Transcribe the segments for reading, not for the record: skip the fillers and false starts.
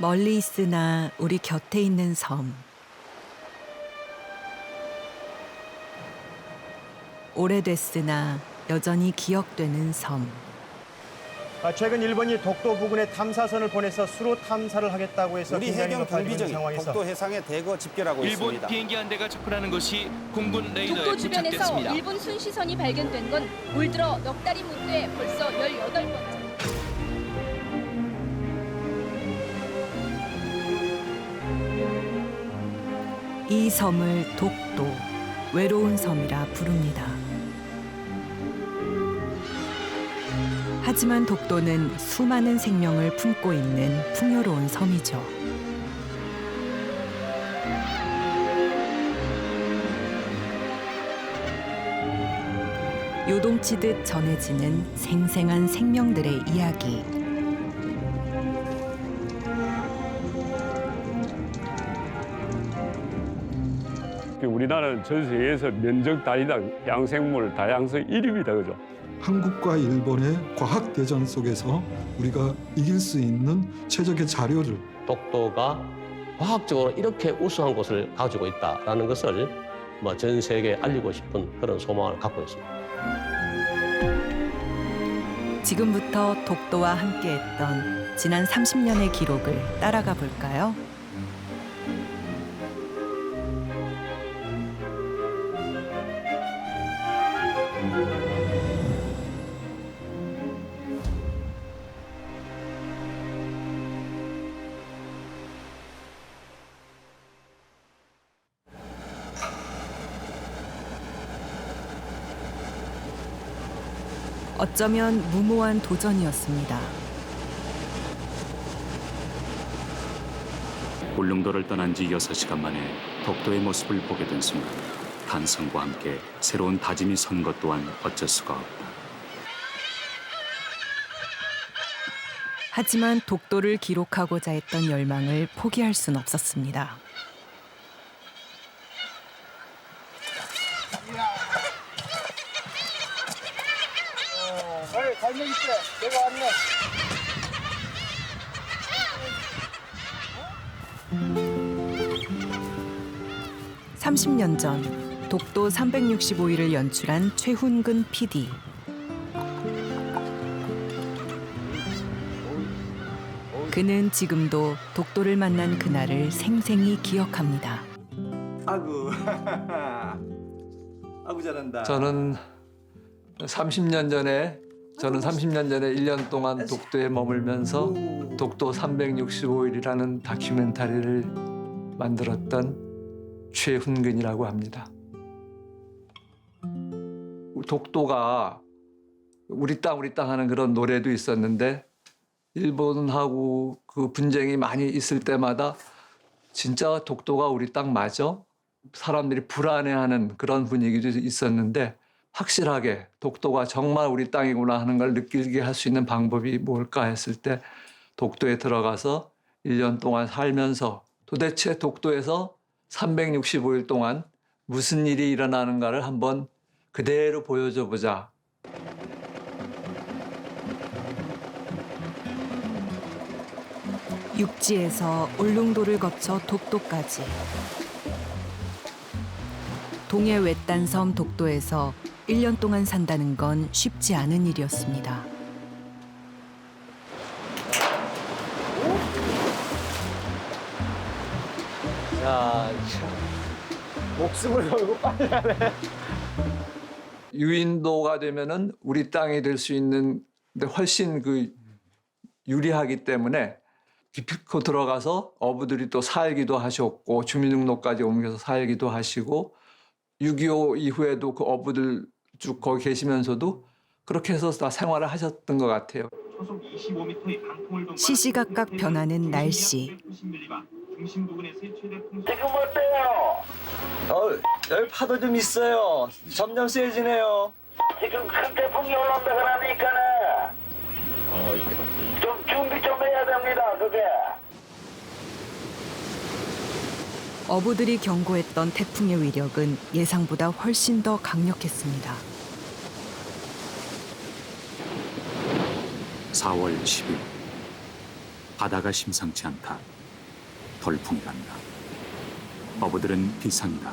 멀리 있으나 우리 곁에 있는 섬. 오래됐으나 여전히 기억되는 섬. 최근 일본이 독도 부근에 탐사선을 보내서 수로 탐사를 하겠다고 해서 우리 긴장이 해경 높아지는 경비정이 상황에서 독도 해상에 대거 집결하고 일본 있습니다. 비행기 한 대가 접근하는 것이 공군 레이더에 독도 주변에서 포착됐습니다. 일본 순시선이 발견된 건 올 들어 넉 달이 못 돼 벌써 18번째. 이 섬을 독도, 외로운 섬이라 부릅니다. 하지만 독도는 수많은 생명을 품고 있는 풍요로운 섬이죠. 요동치듯 전해지는 생생한 생명들의 이야기. 우리나라는 전 세계에서 면적 단위당 양생물 다양성 1위입니다. 그죠? 한국과 일본의 과학 대전 속에서 우리가 이길 수 있는 최적의 자료를 독도가 과학적으로 이렇게 우수한 곳을 가지고 있다는 것을 전 세계에 알리고 싶은 그런 소망을 갖고 있습니다. 지금부터 독도와 함께했던 지난 30년의 기록을 따라가 볼까요? 어쩌면 무모한 도전이었습니다. 울릉도를 떠난 지 6시간 만에 독도의 모습을 보게 된 순간 탄성과 함께 새로운 다짐이 선 것 또한 어쩔 수가 없다. 하지만 독도를 기록하고자 했던 열망을 포기할 순 없었습니다. 달력 있대. 내가 왔네. (30년) 전 독도 365일을 연출한 최훈근 PD. 그는 지금도 독도를 만난 그날을 생생히 기억합니다. 아구, 아구 잘한다. 저는 30년 전에 1년 동안 독도에 머물면서 독도 365일이라는 다큐멘터리를 만들었던 최훈근이라고 합니다. 독도가 우리 땅 하는 그런 노래도 있었는데 일본하고 그 분쟁이 많이 있을 때마다 진짜 독도가 우리 땅 맞아? 사람들이 불안해하는 그런 분위기도 있었는데 확실하게 독도가 정말 우리 땅이구나 하는 걸 느끼게 할 수 있는 방법이 뭘까 했을 때 독도에 들어가서 1년 동안 살면서 도대체 독도에서 365일 동안 무슨 일이 일어나는가를 한번 그대로 보여줘 보자. 육지에서 울릉도를 거쳐 독도까지. 동해 외딴 섬 독도에서 1년 동안 산다는 건 쉽지 않은 일이었습니다. 자, 목숨을 걸고 빨리 하네. 유인도가 되면은 우리 땅이 될 수 있는 데 훨씬 유리하기 때문에 기필코 들어가서 어부들이 또 살기도 하셨고 주민등록까지 옮겨서 살기도 하시고 6.25 이후에도 그 어부들 쭉 거기 계시면서도 그렇게 해서 다 생활을 하셨던 것 같아요. 시시각각 변하는 날씨. 지금 어때요? 여기 파도 좀 있어요. 점점 세지네요. 지금 큰 태풍이 올라온다 그러니까는 좀 준비 좀 해야 됩니다. 그게. 어부들이 경고했던 태풍의 위력은 예상보다 훨씬 더 강력했습니다. 4월 10일 바다가 심상치 않다. 돌풍이란다. 어부들은 비상이다.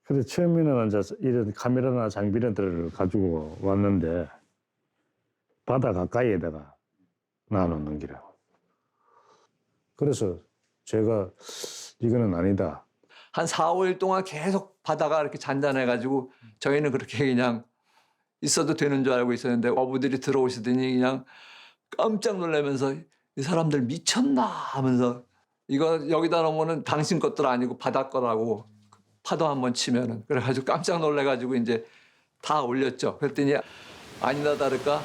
그래서 처음에는 이제 이런 카메라나 장비들을 가지고 왔는데 바다 가까이에다가 놔놓는 기라고. 그래서 제가 이거는 아니다. 한 4, 5일 동안 계속 바다가 이렇게 잔잔해가지고 저희는 그렇게 그냥 있어도 되는 줄 알고 있었는데 어부들이 들어오시더니 그냥 깜짝 놀라면서 이 사람들 미쳤나 하면서 이거 여기다 놓으면 당신 것들 아니고 바다 거라고 파도 한번 치면은 그래가지고 깜짝 놀래가지고 이제 다 올렸죠. 그랬더니 아니나 다를까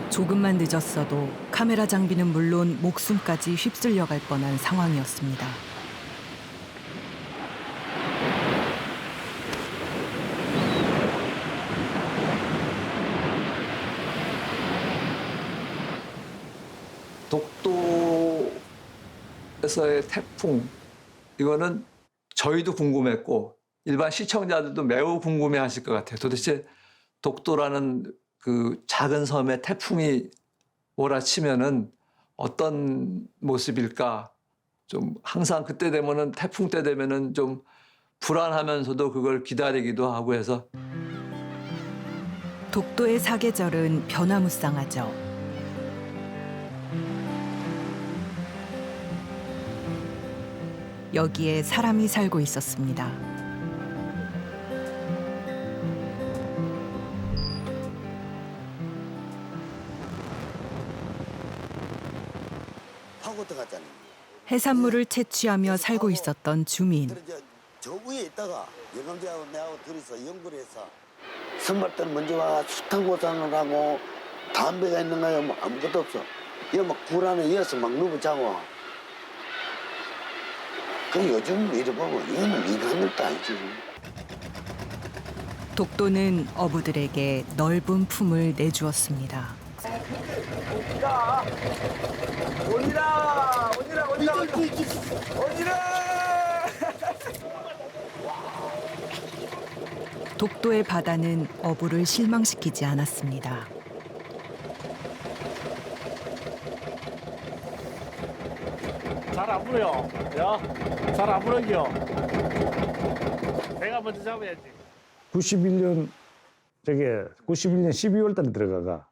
조금만 늦었어도 카메라 장비는 물론 목숨까지 휩쓸려 갈 뻔한 상황이었습니다. 독도에서의 태풍 이거는 저희도 궁금했고 일반 시청자들도 매우 궁금해하실 것 같아요. 도대체 독도라는 그 작은 섬에 태풍이 몰아치면은 어떤 모습일까? 좀 항상 그때 되면은 태풍 때 되면은 좀 불안하면서도 그걸 기다리기도 하고 해서 독도의 사계절은 변화무쌍하죠. 여기에 사람이 살고 있었습니다. 파고 들어갔잖아요. 해산물을 채취하며 살고 있었던 주민. 저 위에 있다가 영감제하고 내하고 둘이서 연구를 해서 선발들 먼저 와 숱한 하고 담배가 있는가요? 뭐 아무것도 없어. 이거 막 굴 안에 이어서 막 누워 자고. 그 요즘 이래 보면 이거는 인간 것도 아니지. 독도는 어부들에게 넓은 품을 내주었습니다. 오니라! 독도의 바다는 어부를 실망시키지 않았습니다. 잘 안 불어요. 야, 잘 안 불어요. 내가 먼저 잡아야지. 91년 12월 달에 들어가가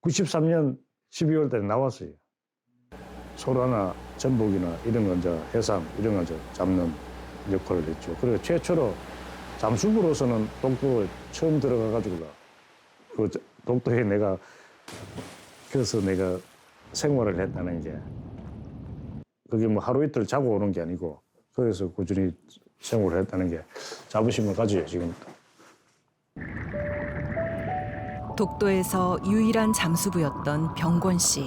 93년 12월 달에 나왔어요. 소라나 전복이나 이런 거 이제 해삼 이런 거 이제 잡는 역할을 했죠. 그리고 최초로 잠수부로서는 독도에 처음 들어가가지고 그 독도에 내가 그래서 내가 생활을 했다는 게 그게 뭐 하루 이틀 자고 오는 게 아니고 그래서 꾸준히 생활을 했다는 게 자부심을 가져요 지금도. 독도에서 유일한 잠수부였던 병권 씨.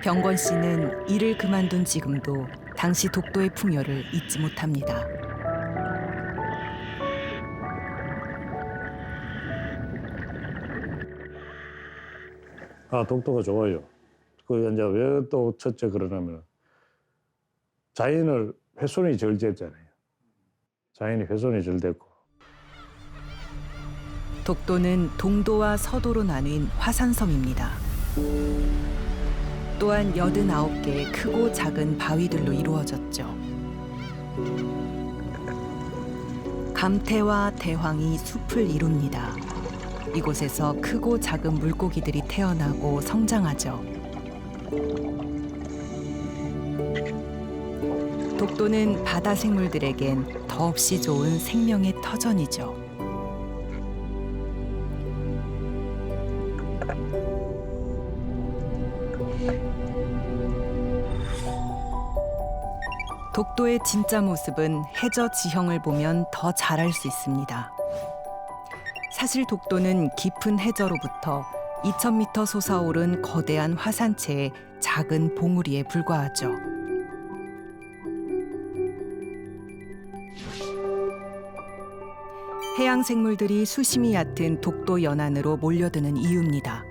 병권 씨는 일을 그만둔 지금도 당시 독도의 풍요를 잊지 못합니다. 아, 독도가 좋아요. 그 이제 왜 또 첫째 그러냐면 자연을 훼손이 절 됐잖아요. 자연이 훼손이 절 됐고. 독도는 동도와 서도로 나뉜 화산섬입니다. 또한 89개의 크고 작은 바위들로 이루어졌죠. 감태와 대황이 숲을 이룹니다. 이곳에서 크고 작은 물고기들이 태어나고 성장하죠. 독도는 바다 생물들에겐 더없이 좋은 생명의 터전이죠. 독도의 진짜 모습은 해저 지형을 보면 더 잘 알 수 있습니다. 사실 독도는 깊은 해저로부터 2,000m 솟아오른 거대한 화산체의 작은 봉우리에 불과하죠. 해양 생물들이 수심이 얕은 독도 연안으로 몰려드는 이유입니다.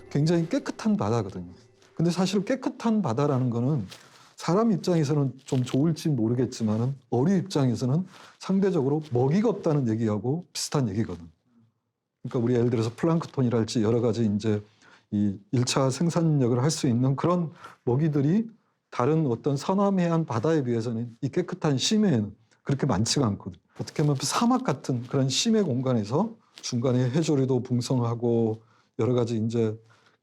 굉장히 깨끗한 바다거든요. 근데 사실 깨끗한 바다라는 거는 사람 입장에서는 좀 좋을지 모르겠지만은 어류 입장에서는 상대적으로 먹이가 없다는 얘기하고 비슷한 얘기거든. 그러니까 우리 예를 들어서 플랑크톤이랄지 여러 가지 이제 이 1차 생산력을 할 수 있는 그런 먹이들이 다른 어떤 서남해안 바다에 비해서는 이 깨끗한 심해에는 그렇게 많지가 않거든. 어떻게 보면 사막 같은 그런 심해 공간에서 중간에 해조류도 풍성하고 여러 가지 이제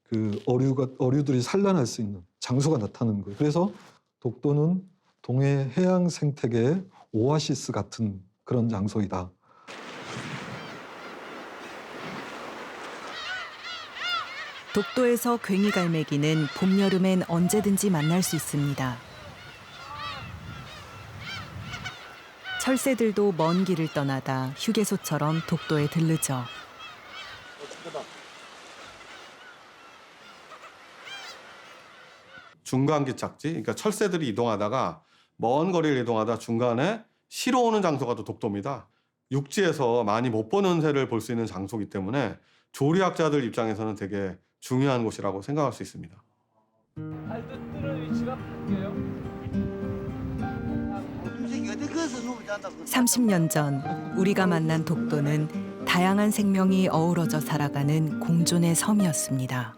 그 어류들이 산란할 수 있는 장소가 나타나는 거예요. 그래서 독도는 동해 해양 생태계의 오아시스 같은 그런 장소이다. 독도에서 괭이갈매기는 봄, 여름엔 언제든지 만날 수 있습니다. 철새들도 먼 길을 떠나다 휴게소처럼 독도에 들르죠. 중간 기착지, 그러니까 철새들이 이동하다가 먼 거리를 이동하다 중간에 쉬러 오는 장소가 또 독도입니다. 육지에서 많이 못 보는 새를 볼 수 있는 장소이기 때문에 조리학자들 입장에서는 되게 중요한 곳이라고 생각할 수 있습니다. 30년 전 우리가 만난 독도는 다양한 생명이 어우러져 살아가는 공존의 섬이었습니다.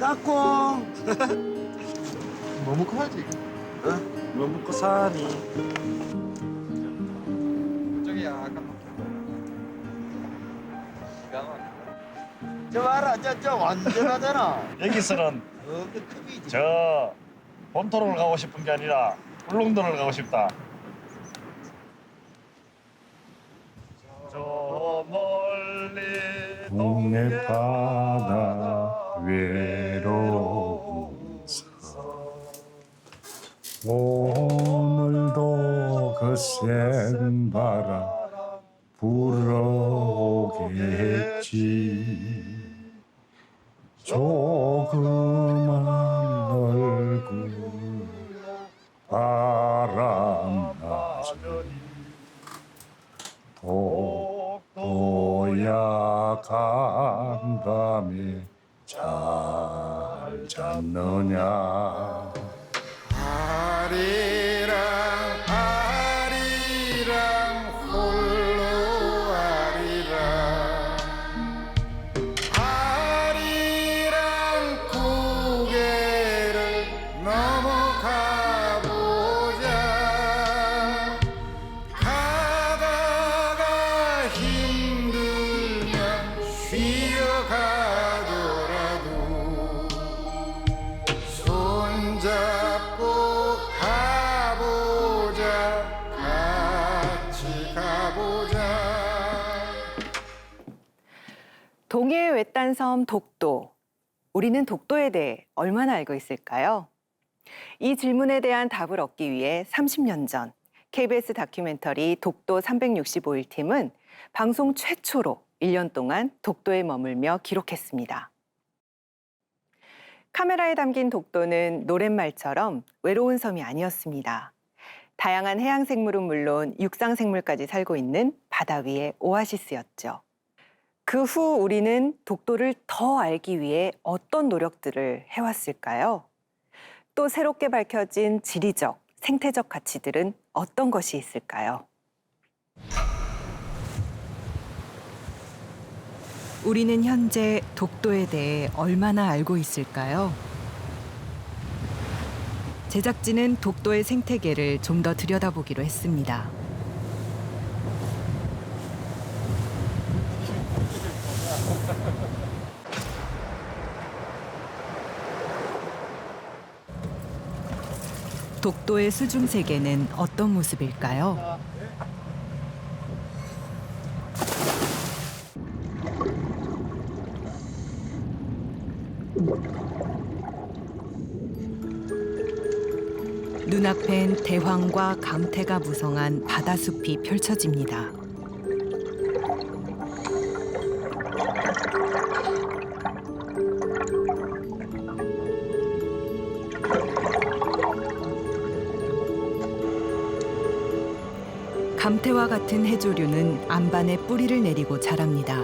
까꿍. 뭐 먹고 살지? 어? 뭐 먹고 사니? 저기 약간 저 봐라, 저 완전하잖아. 여기서는 저 본토를 가고 싶은 게 아니라 울릉도를 가고 싶다. 저 멀리 동해 바다 외로워서 오늘도 거센 바람 불어오겠지. 조그만 얼굴 바람나지 독도야 간밤에 잘 잤느냐. 아리랑 아리랑 홀로 아리랑 아리랑 고개를 넘어가 보자. 가다가 힘들면 쉬어가더라도 손잡고 가보자. 같이 가보자. 동해의 외딴 섬 독도. 우리는 독도에 대해 얼마나 알고 있을까요? 이 질문에 대한 답을 얻기 위해 30년 전 KBS 다큐멘터리 독도 365일 팀은 방송 최초로 1년 동안 독도에 머물며 기록했습니다. 카메라에 담긴 독도는 노랫말처럼 외로운 섬이 아니었습니다. 다양한 해양 생물은 물론 육상 생물까지 살고 있는 바다 위의 오아시스였죠. 그 후 우리는 독도를 더 알기 위해 어떤 노력들을 해왔을까요? 또 새롭게 밝혀진 지리적, 생태적 가치들은 어떤 것이 있을까요? 우리는 현재 독도에 대해 얼마나 알고 있을까요? 제작진은 독도의 생태계를 좀 더 들여다보기로 했습니다. 독도의 수중 세계는 어떤 모습일까요? 눈앞엔 대황과 감태가 무성한 바다숲이 펼쳐집니다. 감태와 같은 해조류는 안반에 뿌리를 내리고 자랍니다.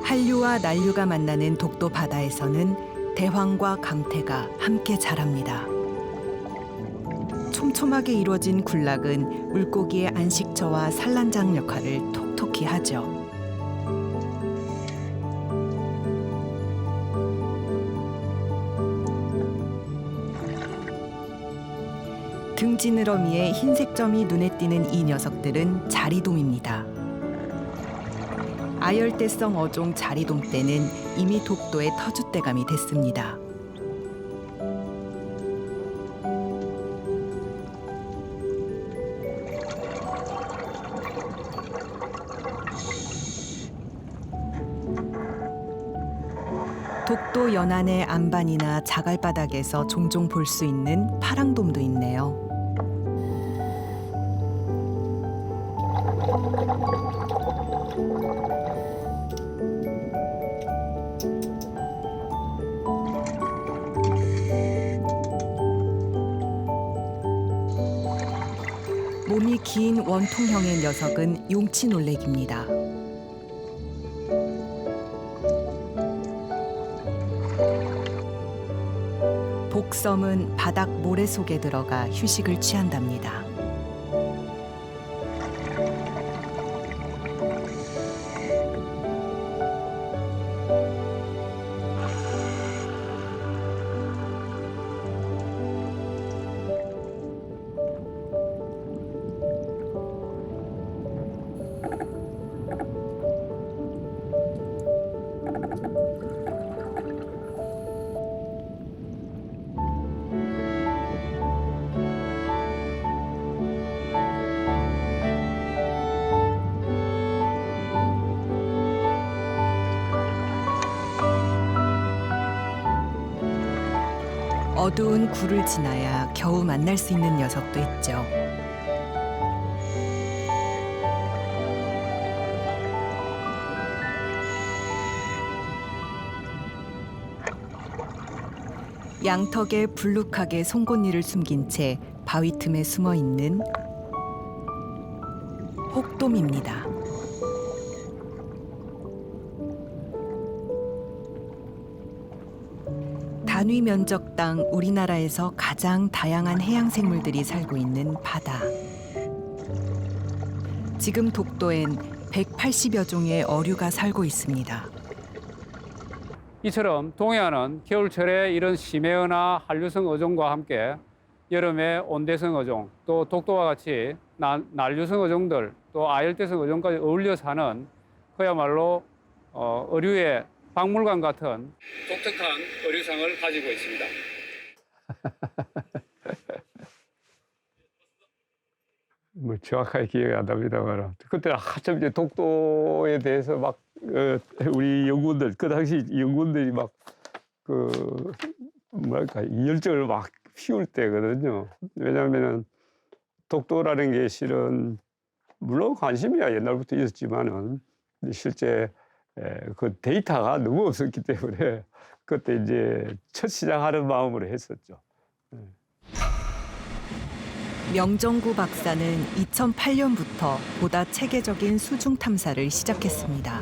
한류와 난류가 만나는 독도 바다에서는 대황과 감태가 함께 자랍니다. 촘촘하게 이루어진 군락은 물고기의 안식처와 산란장 역할을 톡톡히 하죠. 등지느러미에 흰색 점이 눈에 띄는 이 녀석들은 자리돔입니다. 아열대성 어종 자리돔 떼는 이미 독도의 터줏대감이 됐습니다. 독도 연안의 안반이나 자갈바닥에서 종종 볼 수 있는 파랑돔도 있네요. 몸이 긴 원통형의 녀석은 용치놀래기입니다. 복섬은 바닥 모래 속에 들어가 휴식을 취한답니다. 어두운 굴을 지나야 겨우 만날 수 있는 녀석도 있죠. 양턱에 불룩하게 송곳니를 숨긴 채 바위 틈에 숨어 있는 혹돔입니다. 단위 면적당 우리나라에서 가장 다양한 해양 생물들이 살고 있는 바다. 지금 독도엔 180여 종의 어류가 살고 있습니다. 이처럼 동해안은 겨울철에 이런 심해어나 한류성 어종과 함께 여름에 온대성 어종, 또 독도와 같이 난류성 어종들, 또 아열대성 어종까지 어울려 사는 그야말로 어류의 박물관 같은 독특한 어류상을 가지고 있습니다. 뭐 정확하게 기억이 안 납니다만 그때 한참 이제 독도에 대해서 막 우리 연구원들 그 당시 연구원들이 막 그 뭐랄까 열정을 막 피울 때거든요. 왜냐하면은 독도라는 게 실은 물론 관심이야 옛날부터 있었지만은 실제 그 데이터가 너무 없었기 때문에 그때 이제 첫 시작하는 마음으로 했었죠. 명정구 박사는 2008년부터 보다 체계적인 수중 탐사를 시작했습니다.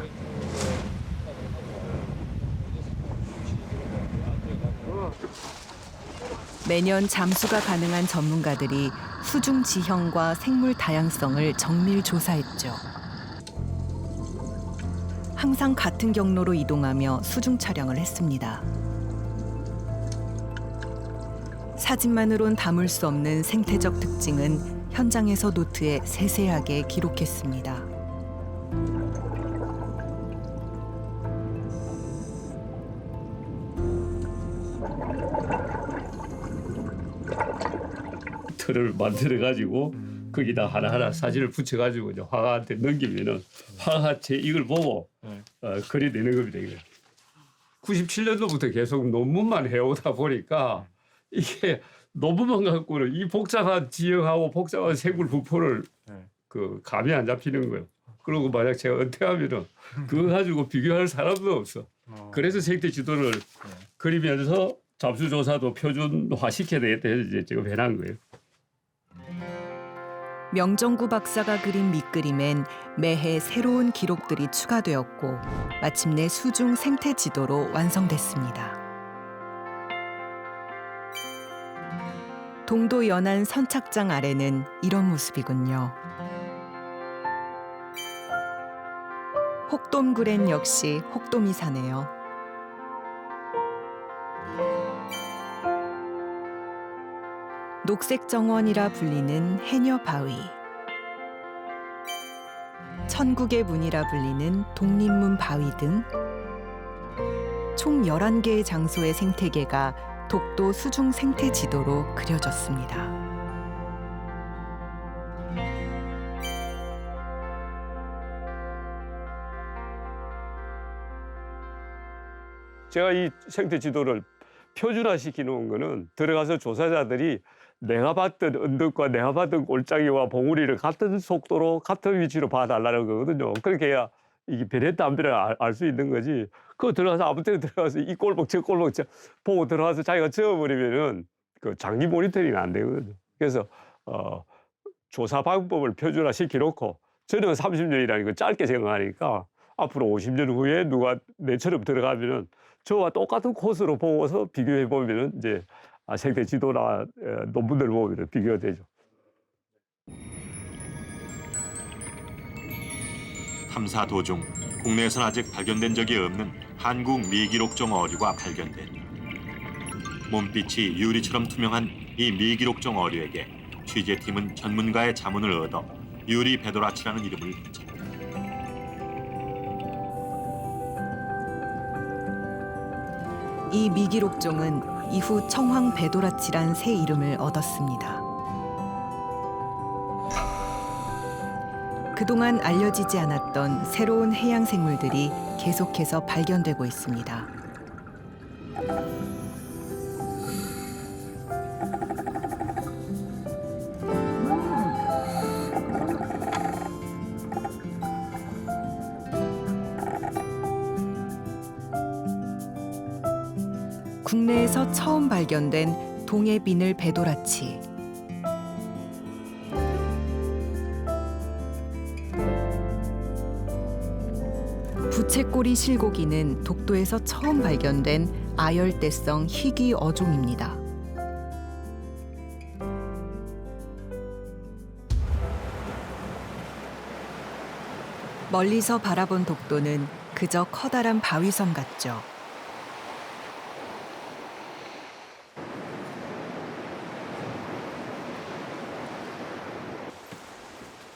매년 잠수가 가능한 전문가들이 수중 지형과 생물 다양성을 정밀 조사했죠. 항상 같은 경로로 이동하며 수중 촬영을 했습니다. 사진만으론 담을 수 없는 생태적 특징은 현장에서 노트에 세세하게 기록했습니다. 틀을 만들어 가지고 거기다 하나하나 사진을 붙여가지고 이제 화가한테 넘기면은 화가 이걸 보고 그려내는 겁니다. 이거. 97년도부터 계속 논문만 해오다 보니까 이게 논문만 갖고는 이 복잡한 지형하고 복잡한 생물 분포를 그 감이 안 잡히는 거예요. 그리고 만약 제가 은퇴하면은 그거 가지고 비교할 사람도 없어. 그래서 생태 지도를 그리면서 잠수조사도 표준화 시켜야 되겠다 해서 이제 지금 해놓은 거예요. 명정구 박사가 그린 밑그림엔 매해 새로운 기록들이 추가되었고 마침내 수중 생태 지도로 완성됐습니다. 동도 연안 선착장 아래는 이런 모습이군요. 혹돔굴엔 역시 혹돔이 사네요. 녹색 정원이라 불리는 해녀 바위, 천국의 문이라 불리는 독립문 바위 등 총 11개의 장소의 생태계가 독도 수중 생태 지도로 그려졌습니다. 제가 이 생태 지도를 표준화시켜 놓은 거는 들어가서 조사자들이 내가 봤던 언덕과 내가 봤던 골짜기와 봉우리를 같은 속도로 같은 위치로 봐달라는 거거든요. 그렇게 해야 이게 변했다 안 변했다 알 수 있는 거지. 그거 들어가서 아무 때나 들어가서 이 골목 저 골목 보고 들어가서 자기가 지어버리면은 그 장기 모니터링이 안 되거든요. 그래서 조사 방법을 표준화시켜 놓고 저는 30년이라는 거 짧게 생각하니까 앞으로 50년 후에 누가 내처럼 들어가면은 저와 똑같은 코스로 보고서 비교해 보면은 이제 생태 지도나 논문들 보면 비교가 되죠. 탐사 도중 국내에선 아직 발견된 적이 없는 한국 미기록종 어류가 발견됐다. 몸빛이 유리처럼 투명한 이 미기록종 어류에게 취재팀은 전문가의 자문을 얻어 유리 베도라치라는 이름을 붙였다. 이 미기록종은 이후 청황 베도라치란 새 이름을 얻었습니다. 그동안 알려지지 않았던 새로운 해양 생물들이 계속해서 발견되고 있습니다. 국내에서 처음 발견된 동해 비늘 베도라치. 부채꼬리 실고기는 독도에서 처음 발견된 아열대성 희귀 어종입니다. 멀리서 바라본 독도는 그저 커다란 바위섬 같죠.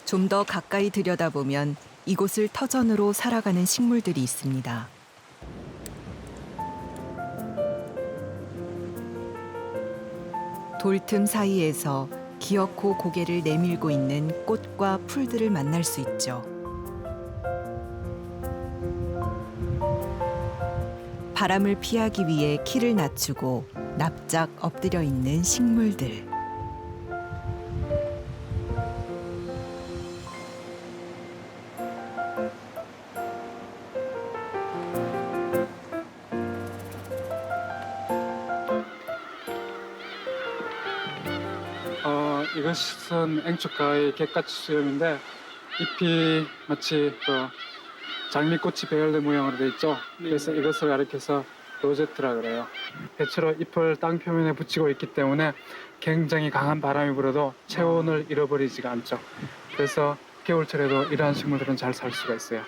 좀 더 가까이 들여다보면 이곳을 터전으로 살아가는 식물들이 있습니다. 돌틈 사이에서 기어코 고개를 내밀고 있는 꽃과 풀들을 만날 수 있죠. 바람을 피하기 위해 키를 낮추고 납작 엎드려 있는 식물들. 이것은 앵초가의 갯가치 수염인데 잎이 마치 장미꽃이 배열된 모양으로 돼 있죠. 그래서 이것을 가리켜서 로제트라 그래요. 대체로 잎을 땅 표면에 붙이고 있기 때문에 굉장히 강한 바람이 불어도 체온을 잃어버리지가 않죠. 그래서 겨울철에도 이러한 식물들은 잘 살 수가 있어요.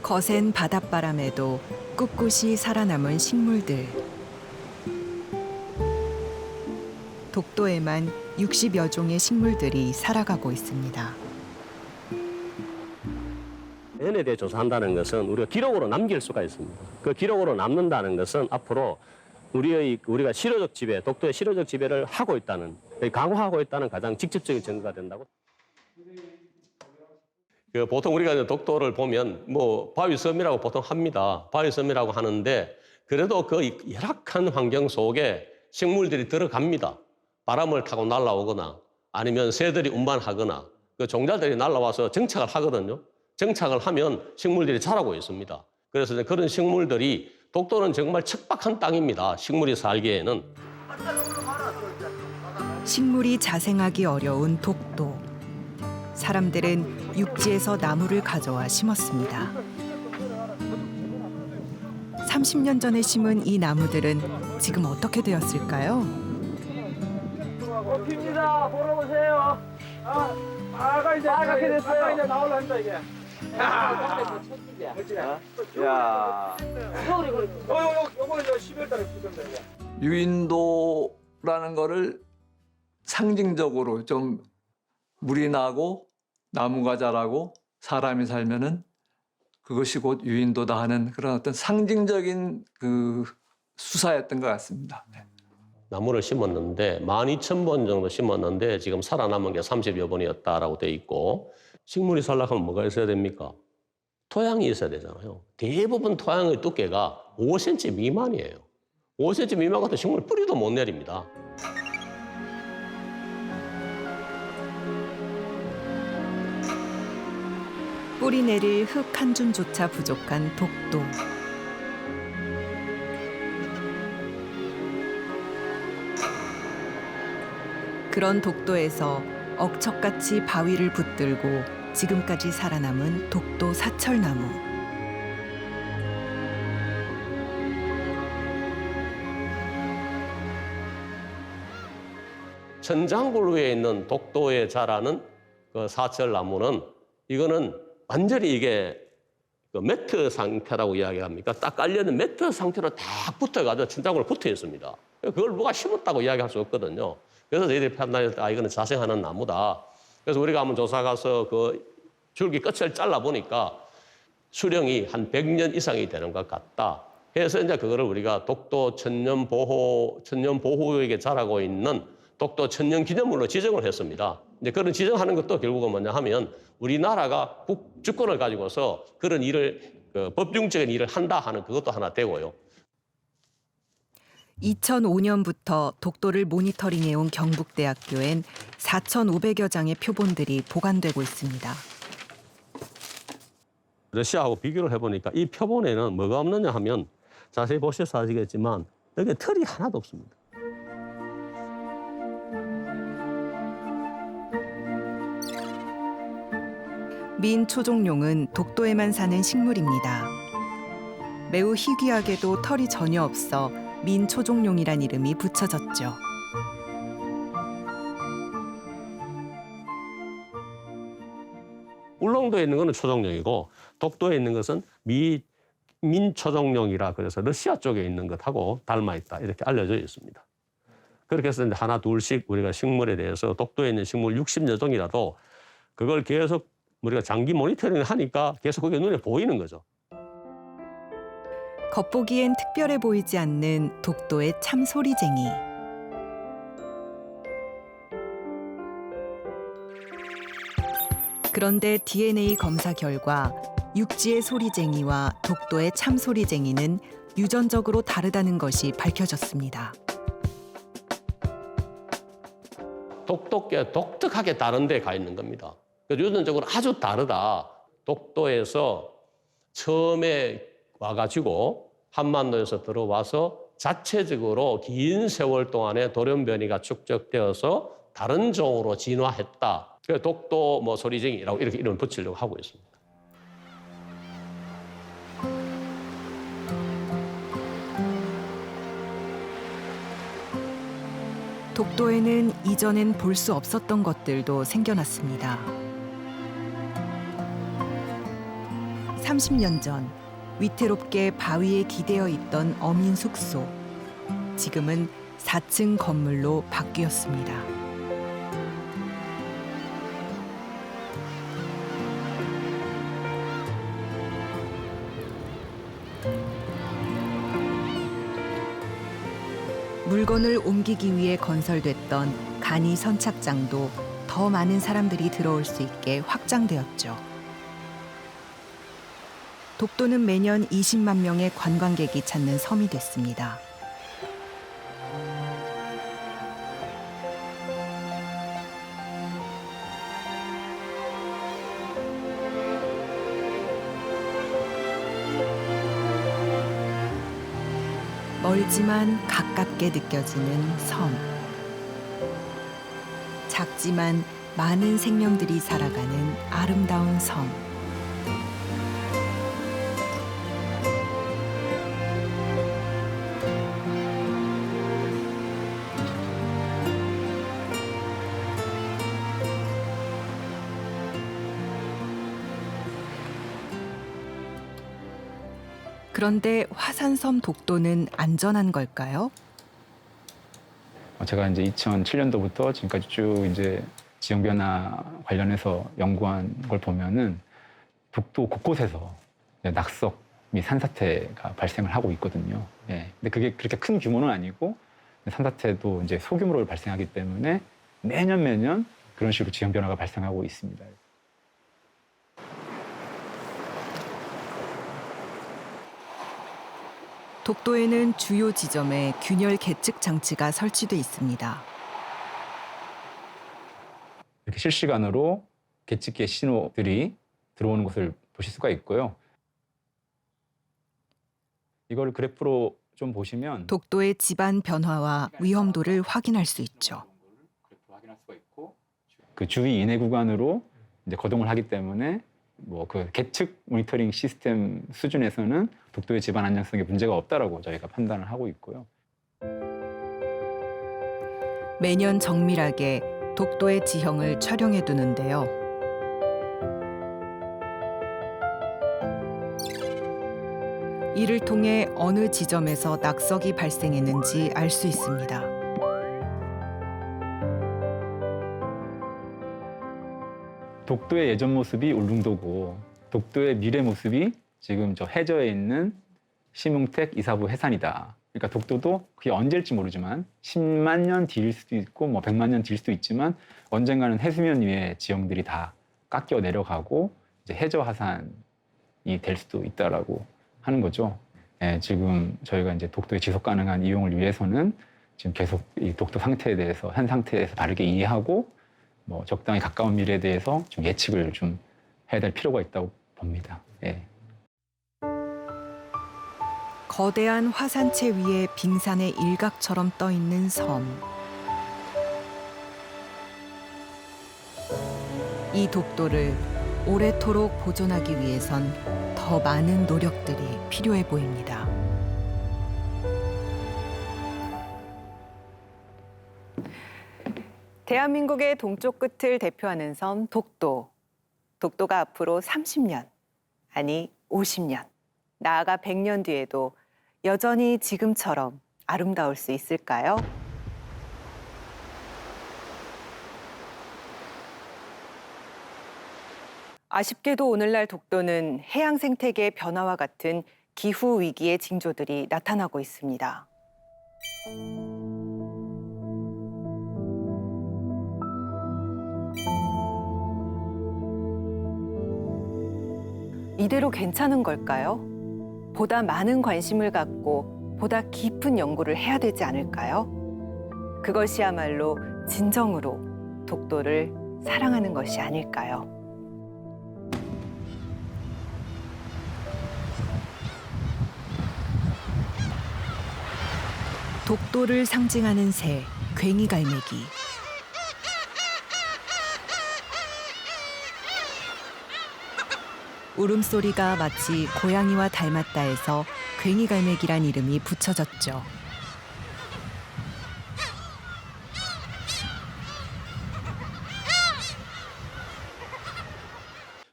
거센 바닷바람에도 꿋꿋이 살아남은 식물들. 독도에만 60여 종의 식물들이 살아가고 있습니다. 자연에 대해 조사한다는 것은 우리가 기록으로 남길 수가 있습니다. 그 기록으로 남는다는 것은 앞으로 우리가 실효적 지배, 독도의 실효적 지배를 하고 있다는, 강화하고 있다는 가장 직접적인 증거가 된다고. 보통 우리가 이제 독도를 보면 뭐 바위섬이라고 보통 합니다. 바위섬이라고 하는데 그래도 그 열악한 환경 속에 식물들이 들어갑니다. 바람을 타고 날아오거나 아니면 새들이 운반하거나 그 종자들이 날아와서 정착을 하거든요. 정착을 하면 식물들이 자라고 있습니다. 그래서 이제 그런 식물들이 독도는 정말 척박한 땅입니다. 식물이 살기에는. 식물이 자생하기 어려운 독도. 사람들은 육지에서 나무를 가져와 심었습니다. 30년 전에 심은 이 나무들은 지금 어떻게 되었을까요? 핍니다. 보러 오세요. 아가 이제 이렇게 됐어요. 이제 나올랍니다 이게. 야. 요거 이제 10월달에 피던데. 유인도라는 거를 상징적으로 좀 물이 나고 나무가 자라고 사람이 살면은 그것이 곧 유인도다 하는 그런 어떤 상징적인 그 수사였던 것 같습니다. 나무를 심었는데 12,000번 정도 심었는데 지금 살아남은 게 30여 번이었다라고 돼 있고, 식물이 살려면 뭐가 있어야 됩니까? 토양이 있어야 되잖아요. 대부분 토양의 두께가 5cm 미만이에요. 5cm 미만 같은 식물 뿌리도 못 내립니다. 뿌리 내릴 흙 한 줌조차 부족한 독도. 그런 독도에서 억척같이 바위를 붙들고 지금까지 살아남은 독도 사철나무. 천장굴 위에 있는 독도에 자라는 그 사철나무는 이거는 완전히 이게 그 매트 상태라고 이야기합니까? 딱 깔려있는 매트 상태로 딱 붙어가지고 천장굴에 붙어 있습니다. 그걸 누가 심었다고 이야기할 수 없거든요. 그래서 저희들이 판단할 때 이거는 자생하는 나무다. 그래서 우리가 한번 조사 가서 그 줄기 끝을 잘라보니까 수령이 한 100년 이상이 되는 것 같다. 해서 이제 그거를 우리가 독도 천년보호구역에 자라고 있는 독도 천년기념물로 지정을 했습니다. 이제 그런 지정하는 것도 결국은 뭐냐 하면 우리나라가 주권을 가지고서 그런 일을, 법률적인 일을 한다 하는 그것도 하나 되고요. 2005년부터 독도를 모니터링해온 경북대학교엔 4,500여 장의 표본들이 보관되고 있습니다. 러시아하고 비교를 해보니까 이 표본에는 뭐가 없느냐 하면 자세히 보셔서 아시겠지만 여기 털이 하나도 없습니다. 민초종룡은 독도에만 사는 식물입니다. 매우 희귀하게도 털이 전혀 없어 민초종룡이란 이름이 붙여졌죠. 울릉도에 있는 것은 초종룡이고 독도에 있는 것은 민초종룡이라 그래서 러시아 쪽에 있는 것하고 닮아 있다 이렇게 알려져 있습니다. 그렇게 해서 이제 하나 둘씩 우리가 식물에 대해서 독도에 있는 식물 60여 종이라도 그걸 계속 우리가 장기 모니터링을 하니까 계속 그게 눈에 보이는 거죠. 겉보기엔 특별해 보이지 않는 독도의 참 소리쟁이. 그런데 DNA 검사 결과 육지의 소리쟁이와 독도의 참 소리쟁이는 유전적으로 다르다는 것이 밝혀졌습니다. 독특하게 다른 데 가 있는 겁니다. 유전적으로 아주 다르다. 독도에서 처음에 와가지고 한반도에서 들어와서 자체적으로 긴 세월 동안에 돌연변이가 축적되어서 다른 종으로 진화했다. 그래서 독도 소리쟁이라고 이렇게 이름을 붙이려고 하고 있습니다. 독도에는 이전엔 볼 수 없었던 것들도 생겨났습니다. 30년 전 위태롭게 바위에 기대어 있던 어민 숙소. 지금은 4층 건물로 바뀌었습니다. 물건을 옮기기 위해 건설됐던 간이 선착장도 더 많은 사람들이 들어올 수 있게 확장되었죠. 독도는 매년 20만 명의 관광객이 찾는 섬이 됐습니다. 멀지만 가깝게 느껴지는 섬. 작지만 많은 생명들이 살아가는 아름다운 섬. 그런데 화산섬 독도는 안전한 걸까요? 제가 이제 2007년도부터 지금까지 쭉 이제 지형 변화 관련해서 연구한 걸 보면은 독도 곳곳에서 낙석 및 산사태가 발생을 하고 있거든요. 예. 근데 그게 그렇게 큰 규모는 아니고 산사태도 이제 소규모로 발생하기 때문에 매년 그런 식으로 지형 변화가 발생하고 있습니다. 독도에는 주요 지점에 균열 계측 장치가 설치돼 있습니다. 이렇게 실시간으로 계측기의 신호들이 들어오는 것을 보실 수가 있고요. 이걸 그래프로 좀 보시면 독도의 지반 변화와 위험도를 확인할 수 있죠. 그 주위 인해 구간으로 이제 거동을 하기 때문에 뭐 그 계측 모니터링 시스템 수준에서는 독도의 지반 안정성에 문제가 없다라고 저희가 판단을 하고 있고요. 매년 정밀하게 독도의 지형을 촬영해 두는데요. 이를 통해 어느 지점에서 낙석이 발생했는지 알 수 있습니다. 독도의 예전 모습이 울릉도고 독도의 미래 모습이 지금 저 해저에 있는 심흥택 이사부 해산이다. 그러니까 독도도 그게 언제일지 모르지만 10만 년 뒤일 수도 있고 뭐 100만 년 뒤일 수도 있지만 언젠가는 해수면 위에 지형들이 다 깎여 내려가고 이제 해저 하산이 될 수도 있다라고 하는 거죠. 예, 지금 저희가 이제 독도의 지속 가능한 이용을 위해서는 지금 계속 이 독도 상태에 대해서 현 상태에서 바르게 이해하고 뭐 적당히 가까운 미래에 대해서 좀 예측을 좀 해야 될 필요가 있다고 봅니다. 예. 거대한 화산체 위에 빙산의 일각처럼 떠 있는 섬. 이 독도를 오래도록 보존하기 위해선 더 많은 노력들이 필요해 보입니다. 대한민국의 동쪽 끝을 대표하는 섬 독도. 독도가 앞으로 30년, 아니 50년, 나아가 100년 뒤에도 여전히 지금처럼 아름다울 수 있을까요? 아쉽게도 오늘날 독도는 해양 생태계의 변화와 같은 기후 위기의 징조들이 나타나고 있습니다. 이대로 괜찮은 걸까요? 보다 많은 관심을 갖고 보다 깊은 연구를 해야 되지 않을까요? 그것이야말로 진정으로 독도를 사랑하는 것이 아닐까요? 독도를 상징하는 새, 괭이갈매기. 울음소리가 마치 고양이와 닮았다 해서 괭이갈매기란 이름이 붙여졌죠.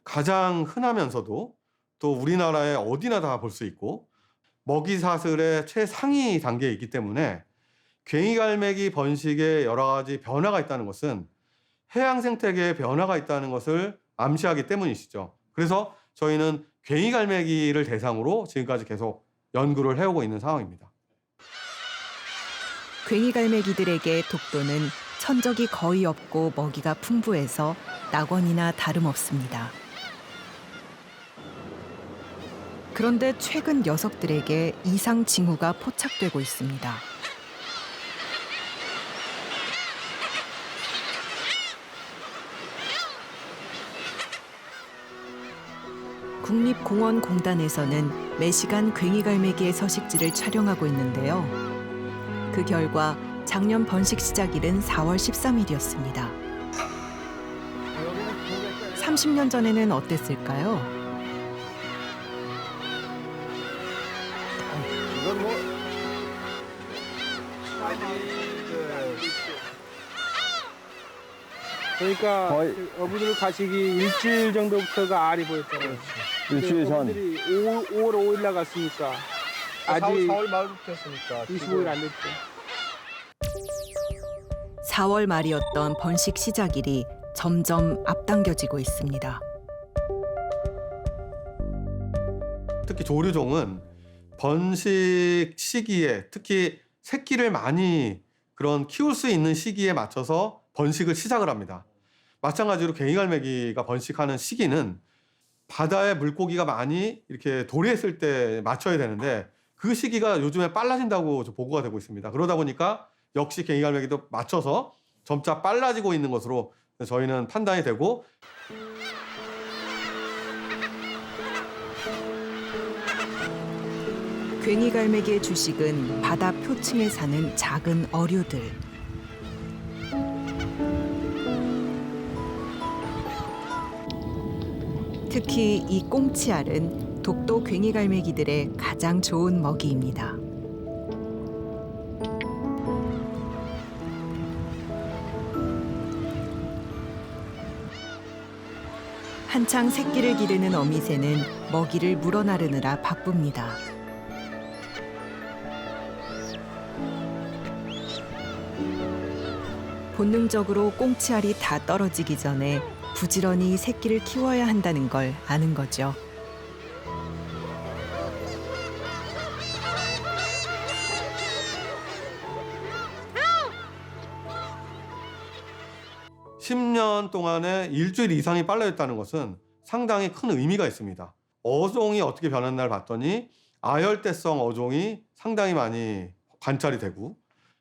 가장 흔하면서도 또 우리나라에 어디나 다 볼 수 있고 먹이사슬의 최상위 단계에 있기 때문에 괭이갈매기 번식에 여러 가지 변화가 있다는 것은 해양 생태계에 변화가 있다는 것을 암시하기 때문이시죠. 그래서 저희는 괭이갈매기를 대상으로 지금까지 계속 연구를 해오고 있는 상황입니다. 괭이갈매기들에게 독도는 천적이 거의 없고 먹이가 풍부해서 낙원이나 다름없습니다. 그런데 최근 녀석들에게 이상 징후가 포착되고 있습니다. 국립공원공단에서는 매시간 괭이갈매기의 서식지를 촬영하고 있는데요. 그 결과 작년 번식 시작일은 4월 13일이었습니다. 30년 전에는 어땠을까요? 이건 뭐 그러니까 어부들 가시기 일주일 정도부터가 알이 보였잖아요. 일주일 전. 어부들이 5월 5일 나갔으니까 아직 4월 말부터 했으니까 25일 안 됐죠. 4월 말이었던 번식 시작일이 점점 앞당겨지고 있습니다. 특히 조류종은 번식 시기에 특히 새끼를 많이 그런 키울 수 있는 시기에 맞춰서 번식을 시작을 합니다. 마찬가지로 괭이갈매기가 번식하는 시기는 바다에 물고기가 많이 이렇게 도래했을 때 맞춰야 되는데 그 시기가 요즘에 빨라진다고 보고가 되고 있습니다. 그러다 보니까 역시 괭이갈매기도 맞춰서 점차 빨라지고 있는 것으로 저희는 판단이 되고 괭이갈매기의 주식은 바다 표층에 사는 작은 어류들. 특히 이 꽁치알은 독도 괭이갈매기들의 가장 좋은 먹이입니다. 한창 새끼를 기르는 어미새는 먹이를 물어나르느라 바쁩니다. 본능적으로 꽁치알이 다 떨어지기 전에 부지런히 새끼를 키워야 한다는 걸 아는 거죠. (10년) 동안에 일주일 이상이 빨라졌다는 것은 상당히 큰 의미가 있습니다. 어종이 어떻게 변했나를 봤더니 아열대성 어종이 상당히 많이 관찰이 되고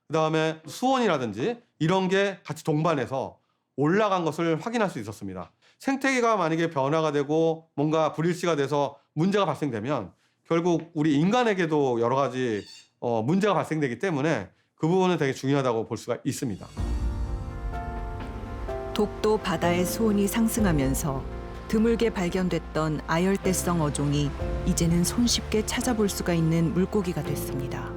그다음에 수온이라든지 이런 게 같이 동반해서 올라간 것을 확인할 수 있었습니다. 생태계가 만약에 변화가 되고 뭔가 불일치가 돼서 문제가 발생되면 결국 우리 인간에게도 여러 가지 문제가 발생되기 때문에 그 부분은 되게 중요하다고 볼 수가 있습니다. 독도 바다의 수온이 상승하면서 드물게 발견됐던 아열대성 어종이 이제는 손쉽게 찾아볼 수가 있는 물고기가 됐습니다.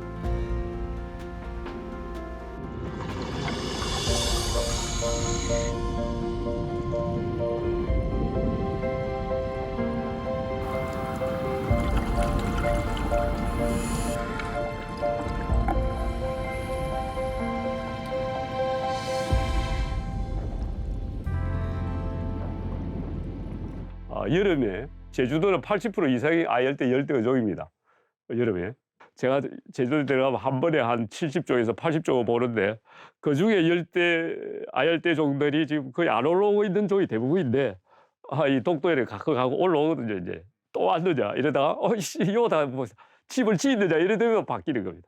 여름에 제주도는 80% 이상이 아열대 열대 어종입니다. 여름에 제가 제주도 들어가면 한 번에 한 70종에서 80종을 보는데 그 중에 아열대 종들이 지금 거의 안 올라오고 있는 종이 대부분인데 이 독도에 가끔 가고 올라오거든요. 이제 또 왔느냐 이러다가 이거 다 뭐 집을 지었느냐 이러다가 바뀌는 겁니다.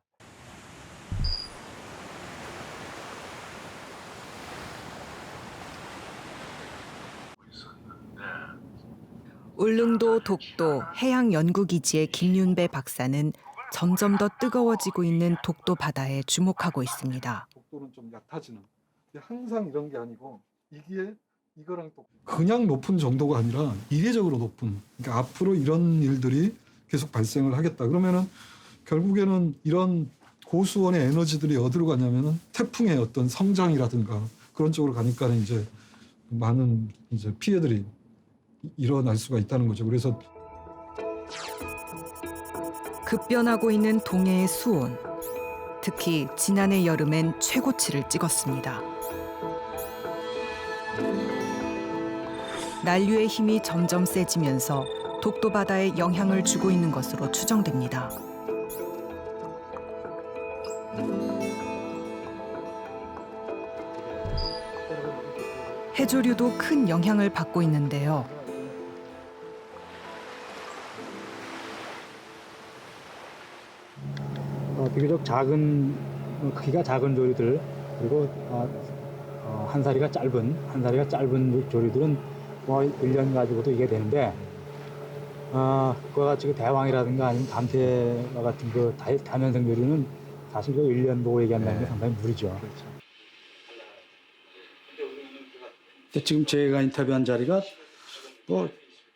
울릉도 독도 해양연구기지의 김윤배 박사는 점점 더 뜨거워지고 있는 독도 바다에 주목하고 있습니다. 독도는 좀 얕아지는. 항상 이런 게 아니고 이거랑 또 그냥 높은 정도가 아니라 이례적으로 높은. 그러니까 앞으로 이런 일들이 계속 발생을 하겠다. 그러면은 결국에는 이런 고수원의 에너지들이 어디로 가냐면은 태풍의 어떤 성장이라든가 그런 쪽으로 가니까는 이제 많은 이제 피해들이 일어날 수가 있다는 거죠. 그래서 급변하고 있는 동해의 수온. 특히 지난해 여름엔 최고치를 찍었습니다. 난류의 힘이 점점 세지면서 독도 바다에 영향을 주고 있는 것으로 추정됩니다. 해조류도 큰 영향을 받고 있는데요. 비교적 작은 크기가 작은 조류들 그리고 한 사리가 짧은 조류들은 뭐 1년 가지고도 이게 되는데 그와 같이 대왕이라든가 아니면 감태와 같은 그 다면성 조류는 사실 그 1년 보고 얘기한다는 게 상당히 무리죠. 근데 지금 제가 인터뷰한 자리가 뭐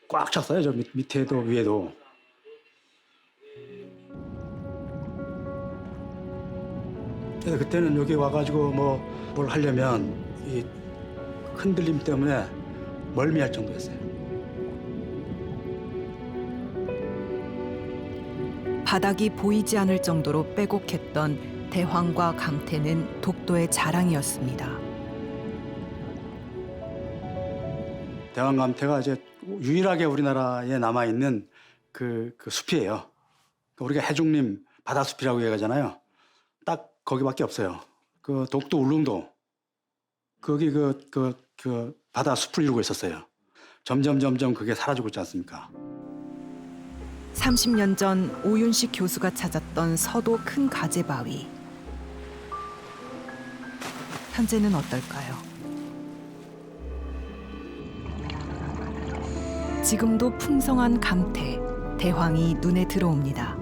꽉 찼어요. 저 밑에도 위에도. 그래서 그때는 여기 와가지고 뭐 뭘 하려면 이 흔들림 때문에 멀미할 정도였어요. 바닥이 보이지 않을 정도로 빼곡했던 대황과 감태는 독도의 자랑이었습니다. 대왕감태가 이제 유일하게 우리나라에 남아 있는 그 숲이에요. 우리가 해중림 바다숲이라고 얘기하잖아요. 딱 거기밖에 없어요. 그 독도 울릉도 거기 그 바다숲을 이루고 있었어요. 점점 그게 사라지고 있지 않습니까? 30년 전 오윤식 교수가 찾았던 서도 큰 가재바위. 현재는 어떨까요? 지금도 풍성한 감태, 대황이 눈에 들어옵니다.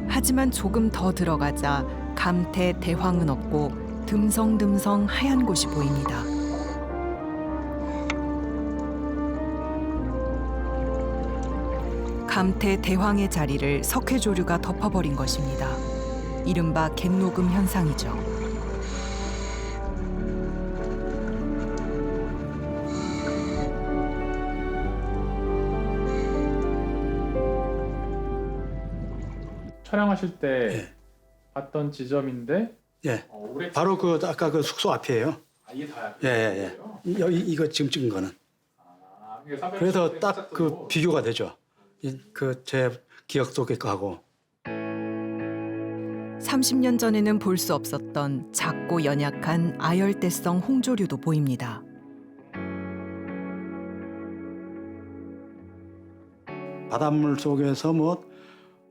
하지만 조금 더 들어가자 감태, 대황은 없고 듬성듬성 하얀 곳이 보입니다. 감태, 대황의 자리를 석회조류가 덮어버린 것입니다. 이른바 갯녹음 현상이죠. 촬영하실 때 봤던 지점인데 예. 바로 그 아까 그 숙소 앞이에요. 이게 다 예. 여기 이거 지금 찍은 거는. 그래서 딱 그 비교가 되죠. 그 제 기억 속의 거하고. 30년 전에는 볼 수 없었던 작고 연약한 아열대성 홍조류도 보입니다. 바닷물 속에서 뭐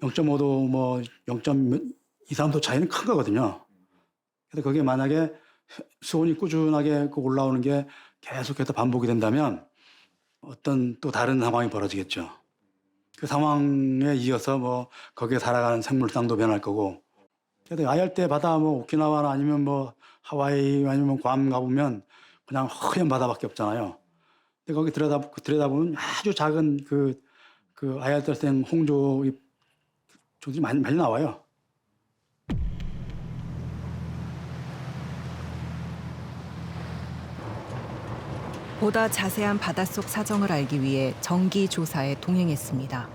0.5도 뭐 0.2, 3도 차이는 큰 거거든요. 그래서 그게 만약에 수온이 꾸준하게 올라오는 게 계속해서 반복이 된다면 어떤 또 다른 상황이 벌어지겠죠. 그 상황에 이어서 뭐 거기에 살아가는 생물상도 변할 거고. 그래서 아열대 바다 뭐 오키나와나 아니면 뭐 하와이 아니면 괌 가보면 그냥 허연 바다밖에 없잖아요. 근데 거기 들여다보면 아주 작은 그 아열대성 홍조 조들이 많이 나와요. 보다 자세한 바닷속 사정을 알기 위해 정기 조사에 동행했습니다.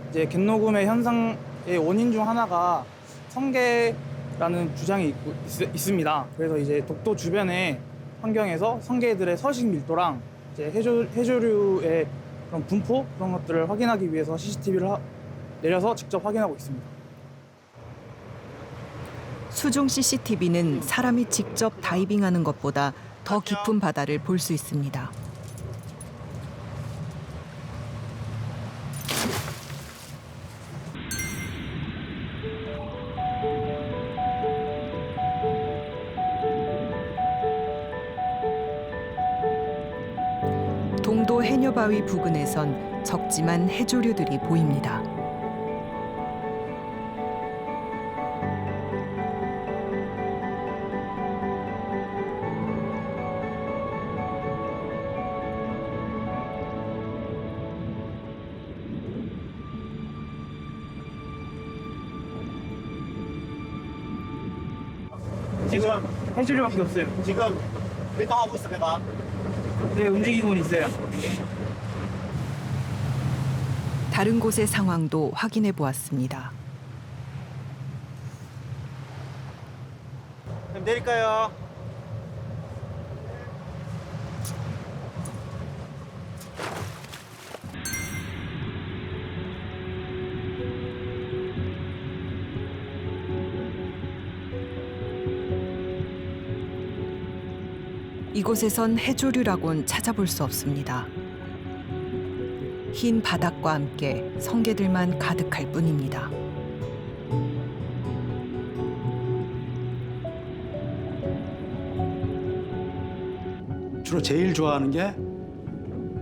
이제 갯녹음의 현상의 원인 중 하나가 성게라는 주장이 있습니다. 그래서 이제 독도 주변의 환경에서 성게들의 서식 밀도랑 이제 해조류의 그런 분포 그런 것들을 확인하기 위해서 CCTV를 내려서 직접 확인하고 있습니다. 수중 CCTV는 사람이 직접 다이빙하는 것보다 더 깊은 바다를 볼 수 있습니다. 동도 해녀바위 부근에선 적지만 해조류들이 보입니다. 지금 해조류밖에 없어요. 지금 밀당하고 있어, 배가. 네, 움직이고는 있어요. 다른 곳의 상황도 확인해 보았습니다. 그럼 내릴까요? 이곳에선 해조류라곤 찾아볼 수 없습니다. 흰 바닥과 함께 성게들만 가득할 뿐입니다. 주로 제일 좋아하는 게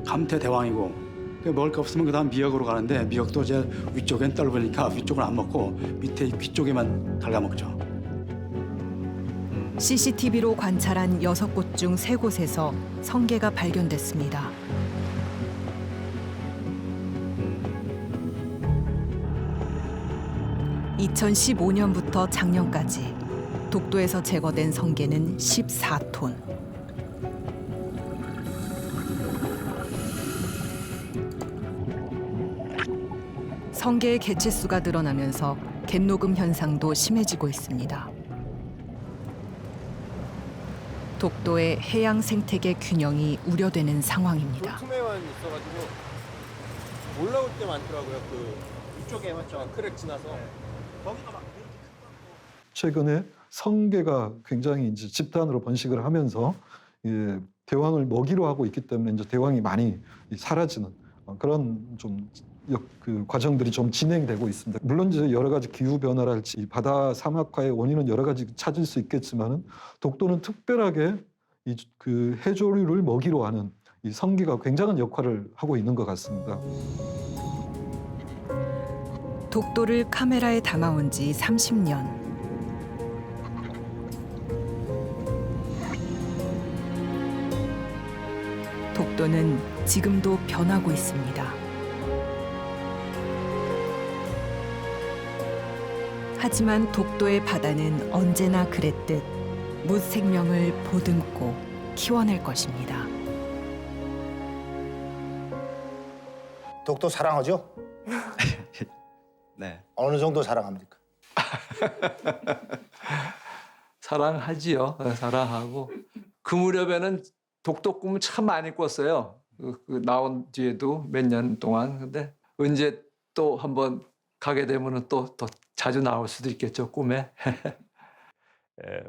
감태대왕이고 먹을 거 없으면 그다음 미역으로 가는데 미역도 이제 위쪽엔 떫으니까 위쪽은 안 먹고 밑에 귀 쪽에만 갉아먹죠. CCTV로 관찰한 6곳 중 3곳에서 성게가 발견됐습니다. (2015년부터) 작년까지 독도에서 제거된 성게는 14톤. 성게의 개체수가 늘어나면서 갯녹음 현상도 심해지고 있습니다. 독도의 해양 생태계 균형이 우려되는 상황입니다. 투매만 있어가지고 올라올 때 많더라고요. 그 위쪽에 맞죠? 크랙 지나서 거기가 막 최근에 성게가 굉장히 이제 집단으로 번식을 하면서 대왕을 먹이로 하고 있기 때문에 이제 대왕이 많이 사라지는 그런 좀 과정들이 좀 진행이 되고 있습니다. 물론 이제 여러 가지 기후 변화랄지 바다 사막화의 원인은 여러 가지 찾을 수 있겠지만은 독도는 특별하게 그 해조류를 먹이로 하는 이 성게가 굉장한 역할을 하고 있는 것 같습니다. 독도를 카메라에 담아온 지 30년. 독도는 지금도 변하고 있습니다. 하지만 독도의 바다는 언제나 그랬듯 무생명을 보듬고 키워낼 것입니다. 독도 사랑하죠? 네. 어느 정도 사랑합니까? 사랑하지요. 사랑하고 그 무렵에는 독도 꿈을 참 많이 꿨어요. 그 나온 뒤에도 몇 년 동안. 근데 언제 또 한번 가게 되면은 또 자주 나올 수도 있겠죠, 꿈에.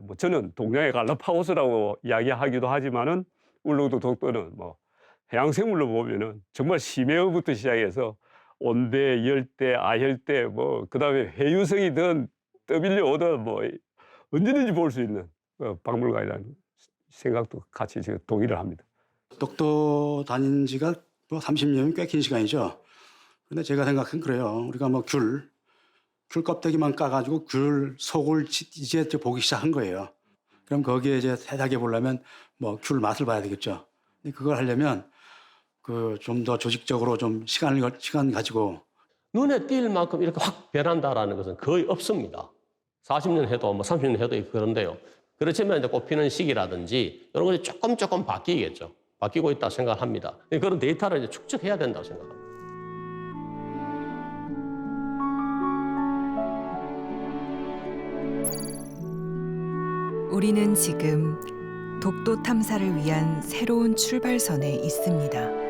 뭐 저는 동양의 갈라파고스라고 이야기하기도 하지만은 울릉도 독도는 뭐 해양생물로 보면은 정말 심해어부터 시작해서 온대, 열대, 아열대, 뭐 그다음에 회유성이든 떠밀려 오든 뭐 언제든지 볼 수 있는 박물관이라는 생각도 같이 제가 동의를 합니다. 독도 다닌 지가 뭐 30년이면 꽤 긴 시간이죠. 근데 제가 생각은 그래요. 우리가 뭐 귤 껍데기만 까가지고 귤 속을 이제 보기 시작한 거예요. 그럼 거기에 이제 해당해 보려면 뭐 귤 맛을 봐야 되겠죠. 근데 그걸 하려면 그 좀 더 조직적으로 좀 시간 가지고 눈에 띌 만큼 이렇게 확 변한다라는 것은 거의 없습니다. 40년 해도 뭐 30년 해도 그런데요. 그렇지만 이제 꽃피는 시기라든지 이런 것이 조금 바뀌겠죠. 바뀌고 있다 생각합니다. 그런 데이터를 이제 축적해야 된다고 생각합니다. 우리는 지금 독도 탐사를 위한 새로운 출발선에 있습니다.